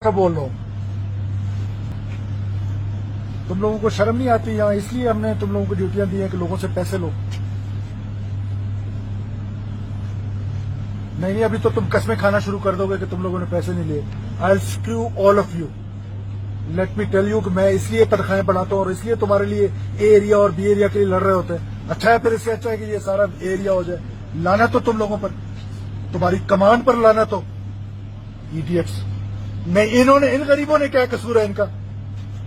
क्या बोल रहा हूँ। तुम लोगों को शर्म नहीं आती यहाँ, इसलिए हमने तुम लोगों को ड्यूटियां दी है कि लोगों से पैसे लो। नहीं, अभी तो तुम कस्में खाना शुरू कर दोगे कि तुम लोगों ने पैसे नहीं लिए। I will screw all of you. Let me tell you कि मैं इसलिए तनख्वाहें बढ़ाता हूँ और इसलिए तुम्हारे लिए ए एरिया और बी एरिया के लिए लड़ रहे होते हैं। अच्छा है, फिर इससे अच्छा है कि ये सारा एरिया हो जाए। लाना तो तुम लोगों पर, तुम्हारी कमान पर लाना तो इडियट्स। नहीं, इन्होंने, इन गरीबों ने क्या कसूर है इनका?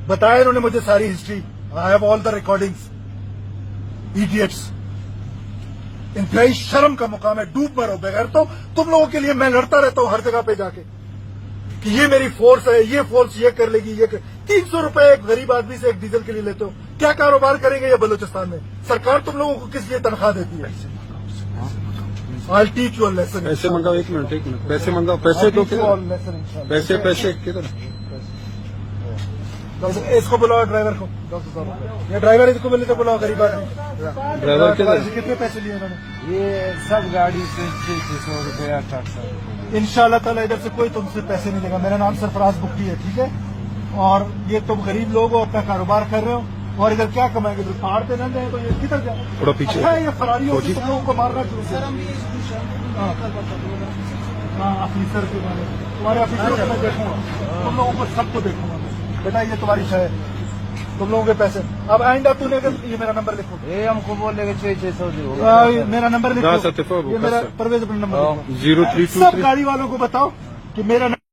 बताया इन्होंने मुझे सारी history. I have all the recordings. Idiots, इंतहाई शर्म का मुकाम है। डूब मरो बगैर। तो तुम लोगों के लिए मैं लड़ता रहता हूं हर जगह पे जाके कि ये मेरी फोर्स है, ये फोर्स ये कर लेगी, ये कर। 300 रुपए एक गरीब आदमी से एक डीजल के लिए लेते हो। क्या कारोबार करेंगे ये बलूचिस्तान में? सरकार तुम लोगों को किस लिए तनख्वाह देती है? I teach you a lesson. पैसे मंगाओ, एक मिनट पैसे मंगाओ, पैसे दो, पैसे पैसे किधर? इसको बुलाओ ड्राइवर को। ये ड्राइवर इसको बोले तो बुलाओ, गरीब आदमी। ड्राइवर किधर? कितने पैसे लिए उन्होंने? ये सब गाड़ी से 600 रुपया 800। इंशाल्लाह ताला इधर से कोई तुमसे पैसे नहीं लेगा। मेरा नाम सरफराज बुक्की है, ठीक है? और ये तुम गरीब लोग हो, अपना कारोबार कर रहे हो और इधर क्या कमाएंगे? तो पहाड़ते रहते हैं तो ये किधर जाए? थोड़ा पीछे। अच्छा है, ये फरारी हो तुम लोगों को मारना शुरू किया। हाँ, ऑफिसर के बारे में तुम्हारे ऑफिसरों को मैं देखूंगा, तुम लोगों को सबको देखूंगा। बेटा ये तुम्हारी है, तुम लोगों के पैसे। अब आइंदा तूने ये मेरा नंबर लिखो। ये हमको बोलेगा 600 दो। मेरा नंबर लिखो, ये मेरा परवेज अपना नंबर लिखो। 0323। सब गाड़ी वालों को बताओ कि मेरा